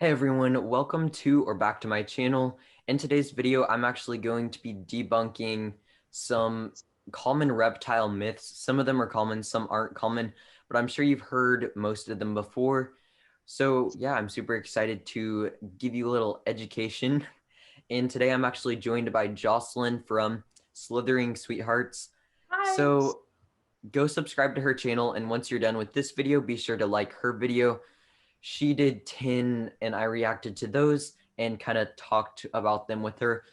Hey everyone, welcome to or back to my channel. In today's video, I'm actually going to be debunking some common reptile myths. Some of them are common, some aren't common, but I'm sure you've heard most of them before. So yeah, I'm super excited to give you a little education. And today I'm actually joined by Jocelyn from Slithering Sweethearts. Hi. So go subscribe to her channel, and once you're done with this video, be sure to like her video. She did 10 and I reacted to those and kind of talked about them with her.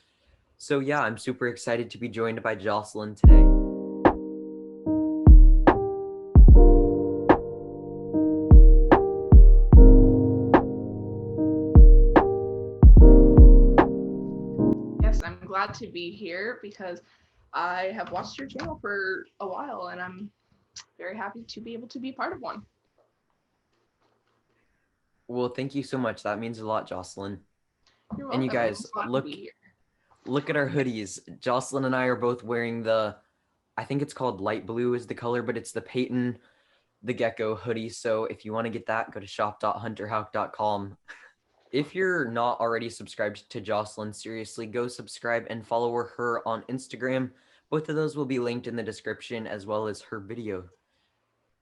So yeah, I'm super excited to be joined by Jocelyn today. Yes, I'm glad to be here because I have watched your channel for a while and I'm very happy to be able to be part of one. Well, thank you so much. That means a lot, Jocelyn. You're And you welcome. I'm guys, just glad to look be here. look at our hoodies. Jocelyn and I are both wearing I think it's called light blue is the color, but it's the Peyton the Gecko hoodie. So if you want to get that, go to shop.hunterhouck.com. If you're not already subscribed to Jocelyn, seriously, go subscribe and follow her on Instagram. Both of those will be linked in the description as well as her video.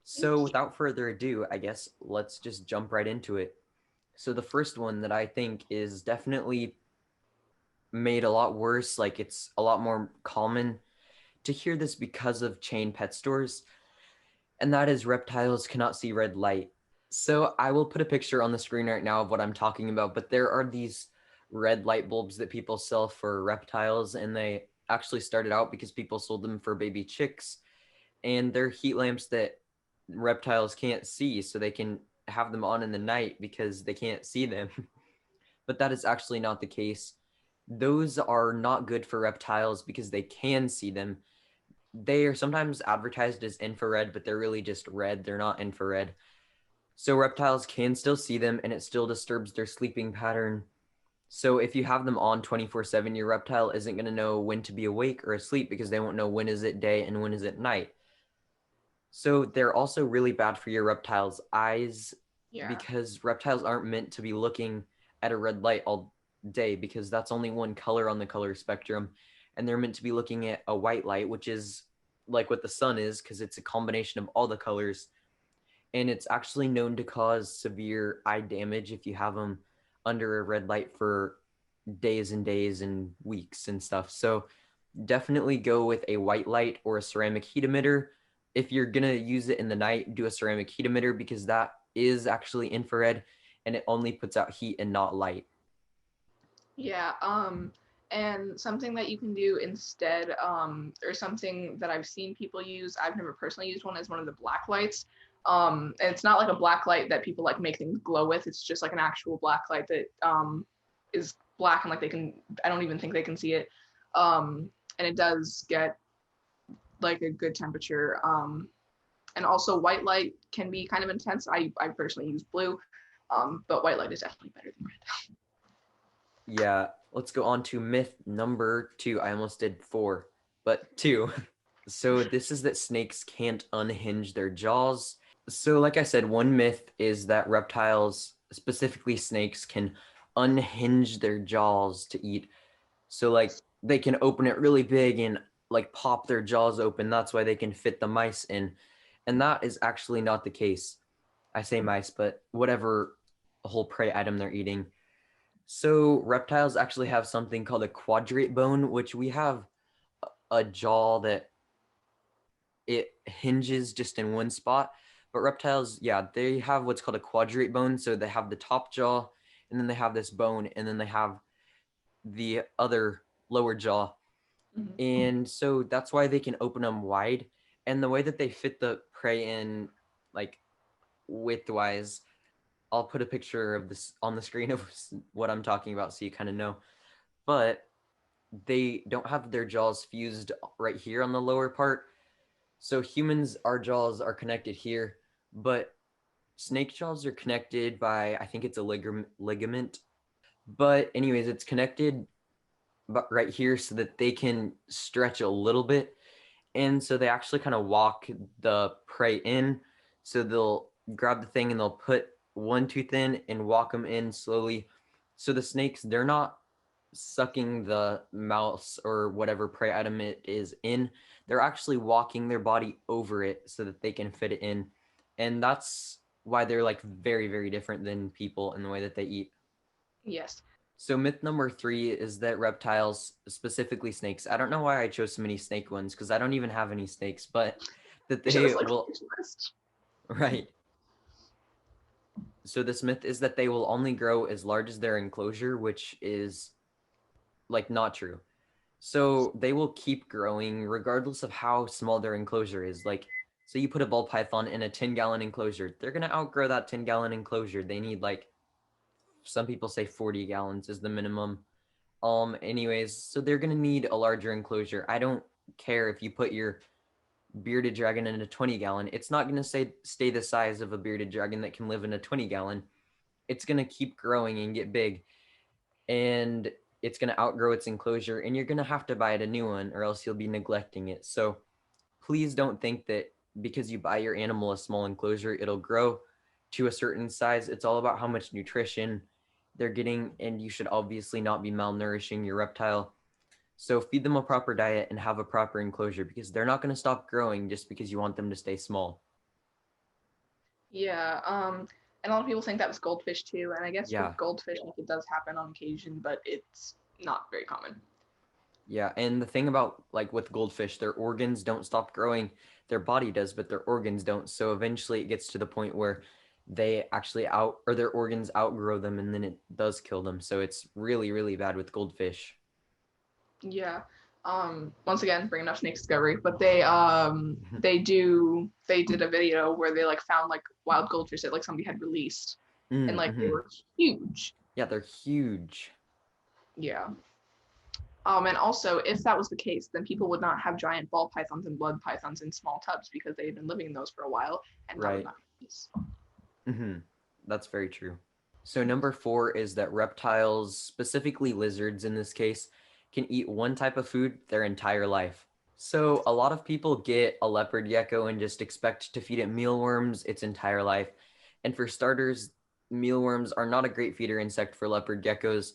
So Thank you. without further ado, I guess let's just jump right into it. So the first one that I think is definitely made a lot worse, like it's a lot more common to hear this because of chain pet stores, and that is reptiles cannot see red light. So I will put a picture on the screen right now of what I'm talking about, but there are these red light bulbs that people sell for reptiles, and they actually started out because people sold them for baby chicks, and they're heat lamps that reptiles can't see, so they can have them on in the night because they can't see them. But that is actually not the case. Those are not good for reptiles because they can see them. They are sometimes advertised as infrared, but they're really just red. They're not infrared. So reptiles can still see them and it still disturbs their sleeping pattern. So if you have them on 24/7, your reptile isn't going to know when to be awake or asleep because they won't know when is it day and when is it night. So they're also really bad for your reptile's eyes Yeah. because reptiles aren't meant to be looking at a red light all day because that's only one color on the color spectrum. And they're meant to be looking at a white light, which is like what the sun is because it's a combination of all the colors. And it's actually known to cause severe eye damage if you have them under a red light for days and days and weeks and stuff. So definitely go with a white light or a ceramic heat emitter. If you're gonna use it in the night, do a ceramic heat emitter because that is actually infrared and it only puts out heat and not light. Yeah. And something that you can do instead, or something that I've seen people use, I've never personally used one, is one of the black lights. And it's not like a black light that people like make things glow with. It's just like an actual black light that is black and like I don't even think they can see it. And it does get like a good temperature. And also white light can be kind of intense. I personally use blue, but white light is definitely better than red. Yeah, let's go on to myth number 2. I almost did 4, but 2. So this is that snakes can't unhinge their jaws. So like I said, one myth is that reptiles, specifically snakes, can unhinge their jaws to eat. So like they can open it really big and like pop their jaws open. That's why they can fit the mice in. And that is actually not the case. I say mice, but whatever whole prey item they're eating. So reptiles actually have something called a quadrate bone, which we have a jaw that it hinges just in one spot. But reptiles, yeah, they have what's called a quadrate bone. So they have the top jaw, and then they have this bone, and then they have the other lower jaw. Mm-hmm. And so that's why they can open them wide. And the way that they fit the prey in, like widthwise, I'll put a picture of this on the screen of what I'm talking about so you kind of know. But they don't have their jaws fused right here on the lower part. So humans, our jaws are connected here, but snake jaws are connected by, I think it's a ligament. But anyways, it's connected right here so that they can stretch a little bit. And so they actually kind of walk the prey in. So they'll grab the thing and they'll put one tooth in and walk them in slowly. So the snakes, they're not sucking the mouse or whatever prey item it is in. They're actually walking their body over it so that they can fit it in. And that's why they're like very, very different than people in the way that they eat. Yes. So myth number 3 is that reptiles, specifically snakes, I don't know why I chose so many snake ones because I don't even have any snakes, but that Wish it was they like will, list. right. So this myth is that they will only grow as large as their enclosure, which is like not true. So they will keep growing regardless of how small their enclosure is. Like, so you put a ball python in a 10-gallon enclosure, they're gonna outgrow that 10-gallon enclosure. They need like, some people say 40 gallons is the minimum. Anyways, so they're gonna need a larger enclosure. I don't care if you put your bearded dragon in a 20-gallon. It's not gonna stay the size of a bearded dragon that can live in a 20-gallon. It's gonna keep growing and get big, and it's gonna outgrow its enclosure, and you're gonna have to buy it a new one, or else you'll be neglecting it. So please don't think that because you buy your animal a small enclosure, it'll grow to a certain size. It's all about how much nutrition they're getting, and you should obviously not be malnourishing your reptile. So feed them a proper diet and have a proper enclosure because they're not going to stop growing just because you want them to stay small. Yeah. And a lot of people think that was goldfish too. And I guess Yeah. with goldfish, like, it does happen on occasion, but it's not very common. Yeah, and the thing about like with goldfish, their organs don't stop growing. Their body does, but their organs don't. So eventually it gets to the point where they actually out or their organs outgrow them and then it does kill them. So it's really, really bad with goldfish. Yeah. Once again, bringing up Snake Discovery, but they did a video where they like found like wild goldfish that like somebody had released, and like they Mm-hmm. were huge. Yeah, they're huge. Yeah. And also, if that was the case, then people would not have giant ball pythons and blood pythons in small tubs because they had been living in those for a while, and that would Right. not be the case. Mm-hmm. That's very true. So number 4 is that reptiles, specifically lizards in this case, can eat one type of food their entire life. So a lot of people get a leopard gecko and just expect to feed it mealworms its entire life. And for starters, mealworms are not a great feeder insect for leopard geckos.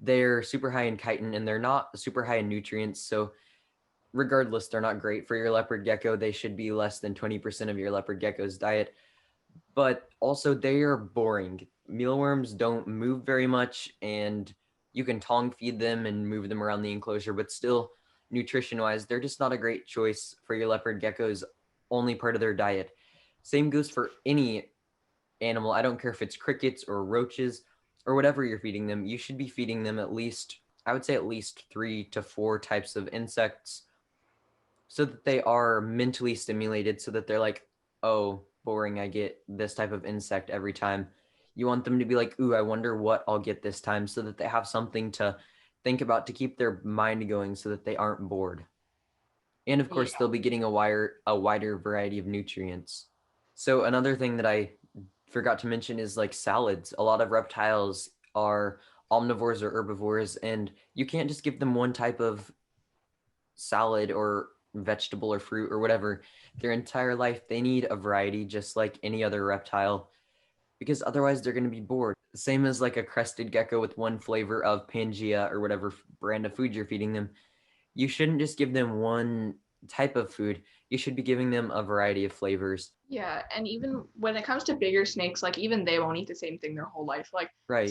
They're super high in chitin and they're not super high in nutrients. So regardless, they're not great for your leopard gecko. They should be less than 20% of your leopard gecko's diet. But also they are boring. Mealworms don't move very much, and you can tong feed them and move them around the enclosure, but still, nutrition wise, they're just not a great choice for your leopard gecko's only part of their diet. Same goes for any animal. I don't care if it's crickets or roaches or whatever you're feeding them. You should be feeding them at least, I would say, at least 3 to 4 types of insects so that they are mentally stimulated, so that they're like, oh, boring, I get this type of insect every time. You want them to be like, ooh, I wonder what I'll get this time, so that they have something to think about to keep their mind going so that they aren't bored. And of Yeah. course, they'll be getting a wider variety of nutrients. So another thing that I forgot to mention is like salads. A lot of reptiles are omnivores or herbivores, and you can't just give them one type of salad or vegetable or fruit or whatever their entire life. They need a variety just like any other reptile because otherwise they're going to be bored. Same as like a crested gecko with one flavor of Pangea or whatever brand of food you're feeding them. You shouldn't just give them one type of food. You should be giving them a variety of flavors. Yeah, and even when it comes to bigger snakes, like even they won't eat the same thing their whole life. Right.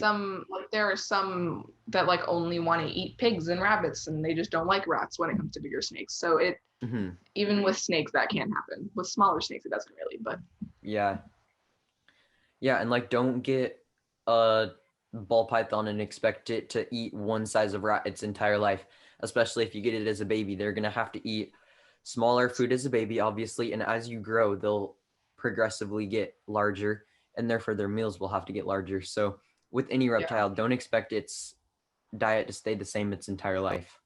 There are some that like only want to eat pigs and rabbits, and they just don't like rats when it comes to bigger snakes. So it Mm-hmm. even with snakes that can happen. With smaller snakes, it doesn't really. But Yeah. Yeah, and like don't get a ball python and expect it to eat one size of rat its entire life, especially if you get it as a baby. They're going to have to eat smaller food as a baby, obviously, and as you grow, they'll progressively get larger, and therefore their meals will have to get larger. So with any yeah, reptile, don't expect its diet to stay the same its entire life.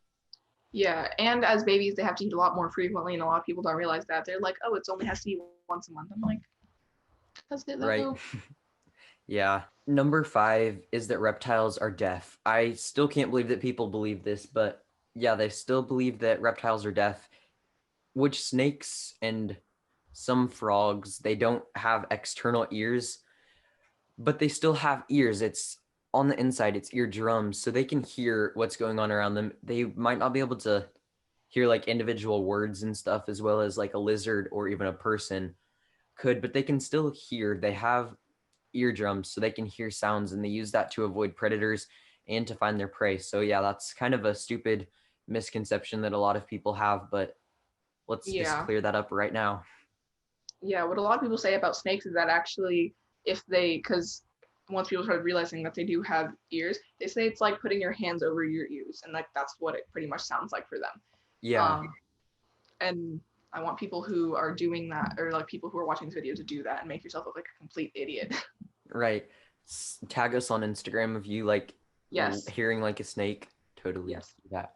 yeah, and as babies, they have to eat a lot more frequently, and a lot of people don't realize that. They're like, oh, it's only has to eat once a month. I'm like, does it Right. though? Yeah. Number 5 is that reptiles are deaf. I still can't believe that people believe this, but yeah, they still believe that reptiles are deaf, which snakes and some frogs, they don't have external ears. but they still have ears. It's on the inside, it's eardrums, so they can hear what's going on around them. They might not be able to hear like individual words and stuff as well as like a lizard or even a person could, but they can still hear. They have eardrums, so they can hear sounds, and they use that to avoid predators and to find their prey. So yeah, that's kind of a stupid misconception that a lot of people have, but let's just Yeah. clear that up right now. Yeah, what a lot of people say about snakes is that actually, if they, because once people started realizing that they do have ears, they say it's like putting your hands over your ears, and like that's what it pretty much sounds like for them. Yeah, Um, and I want people who are doing that, or like people who are watching this video, to do that and make yourself look like a complete idiot. right. Tag us on Instagram if you like Yes. hearing like a snake. Totally Yes. do that.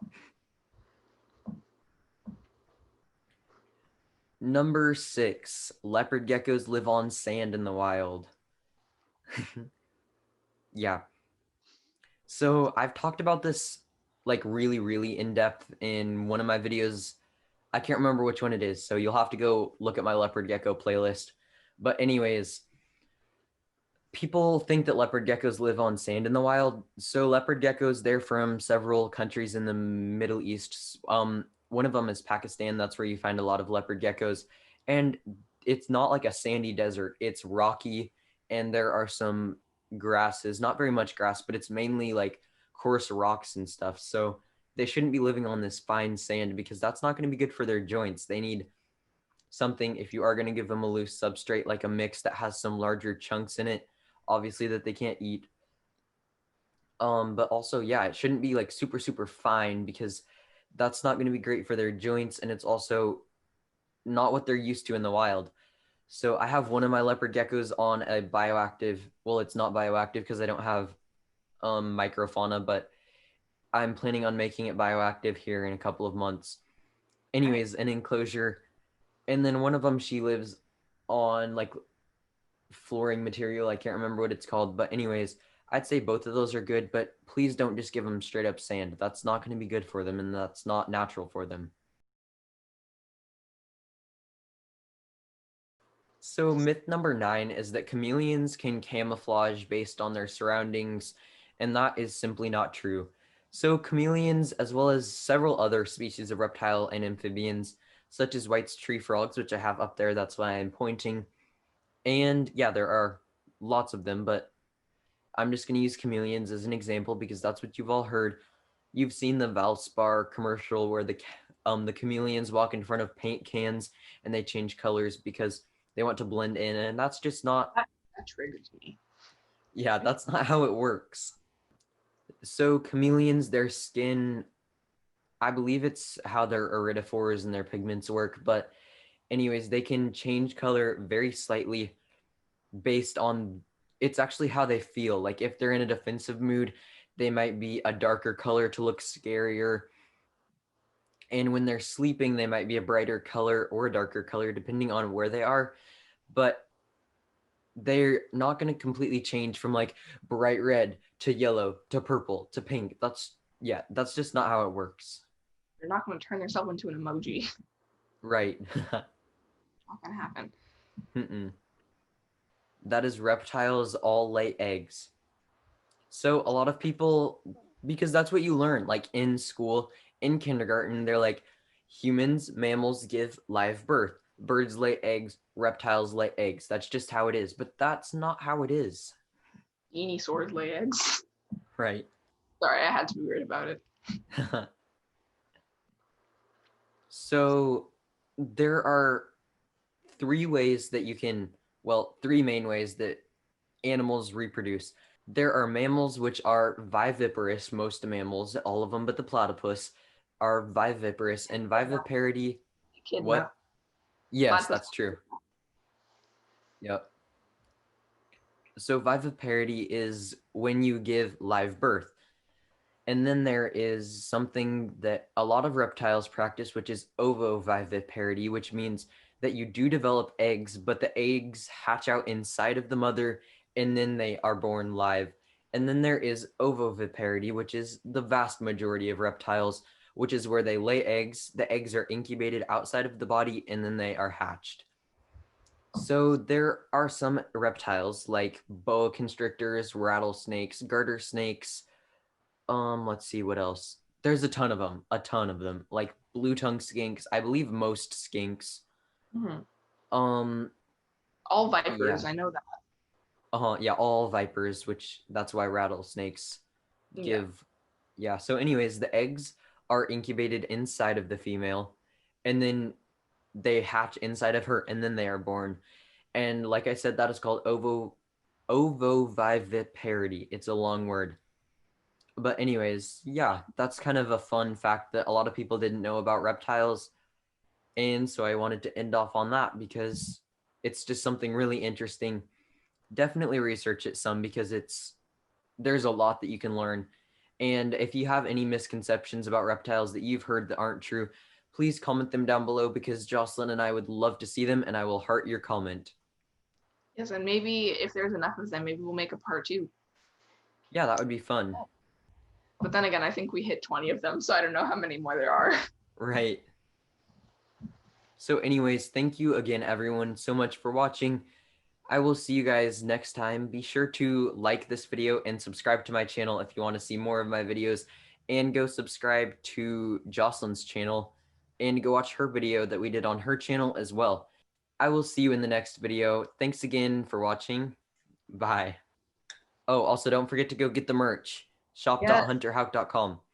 Number 6, leopard geckos live on sand in the wild. Yeah. So I've talked about this like really, really in depth in one of my videos. I can't remember which one it is, so you'll have to go look at my leopard gecko playlist. But anyways, people think that leopard geckos live on sand in the wild. So leopard geckos, they're from several countries in the Middle East. One of them is Pakistan. That's where you find a lot of leopard geckos. And it's not like a sandy desert. It's rocky, and there are some grasses, not very much grass, but it's mainly like coarse rocks and stuff. So they shouldn't be living on this fine sand because that's not going to be good for their joints. They need something, if you are going to give them a loose substrate, like a mix that has some larger chunks in it, obviously that they can't eat. But also, yeah, it shouldn't be like super, super fine because that's not going to be great for their joints, and it's also not what they're used to in the wild. So I have one of my leopard geckos on a bioactive, well, it's not bioactive because I don't have microfauna, but I'm planning on making it bioactive here in a couple of months. Okay. Anyways, an enclosure. And then one of them, she lives on like flooring material. I can't remember what it's called, but anyways, I'd say both of those are good, but please don't just give them straight up sand. That's not going to be good for them, and that's not natural for them. So myth number 9 is that chameleons can camouflage based on their surroundings, and that is simply not true. So chameleons, as well as several other species of reptile and amphibians, such as White's tree frogs, which I have up there, that's why I'm pointing. And yeah, there are lots of them, but I'm just going to use chameleons as an example because that's what you've all heard. You've seen the Valspar commercial where the chameleons walk in front of paint cans and they change colors because they want to blend in, and that's just not, That triggers me. yeah, that's not how it works. So chameleons, their skin, I believe it's how their iridophores and their pigments work, but anyways, they can change color very slightly based on, it's actually how they feel. Like if they're in a defensive mood, they might be a darker color to look scarier. And when they're sleeping, they might be a brighter color or a darker color, depending on where they are. But they're not going to completely change from like bright red to yellow to purple to pink. That's, yeah, that's just not how it works. They're not going to turn themselves into an emoji. Right. Not going to happen. That is reptiles all lay eggs. So a lot of people, because that's what you learn, like in school, in kindergarten, they're like, humans, mammals give live birth, birds lay eggs, reptiles lay eggs. That's just how it is. But that's not how it is. Dinosaurs lay eggs. Right. Sorry, I had to be weird about it. So there are three main ways that animals reproduce. There are mammals which are viviparous. Most mammals, all of them but the platypus, are viviparous. And viviparity, Kidnap. what? Yes, Platypus. that's true. Yep. So viviparity is when you give live birth. And then there is something that a lot of reptiles practice, which is ovoviviparity, which means that you do develop eggs, but the eggs hatch out inside of the mother and then they are born live. And then there is ovoviviparity, which is the vast majority of reptiles, which is where they lay eggs. The eggs are incubated outside of the body and then they are hatched. So there are some reptiles like boa constrictors, rattlesnakes, garter snakes. Let's see what else. There's a ton of them. Like blue tongue skinks. I believe most skinks. Mhm. Um, All vipers, yeah. I know that. Yeah, all vipers, which that's why rattlesnakes Yeah. give. Yeah, so anyways, the eggs are incubated inside of the female, and then they hatch inside of her, and then they are born. And like I said, that is called ovoviviparity. It's a long word. But anyways, yeah, that's kind of a fun fact that a lot of people didn't know about reptiles. And so I wanted to end off on that because it's just something really interesting. Definitely research it some because there's a lot that you can learn. And if you have any misconceptions about reptiles that you've heard that aren't true, please comment them down below because Jocelyn and I would love to see them and I will heart your comment. Yes, and maybe if there's enough of them, maybe we'll make a part two. Yeah, that would be fun. But then again, I think we hit 20 of them, so I don't know how many more there are. Right. So anyways, thank you again everyone so much for watching. I will see you guys next time. Be sure to like this video and subscribe to my channel if you want to see more of my videos, and go subscribe to Jocelyn's channel and go watch her video that we did on her channel as well. I will see you in the next video. Thanks again for watching. Bye. Oh, also don't forget to go get the merch. Yeah. shop.hunterhouck.com.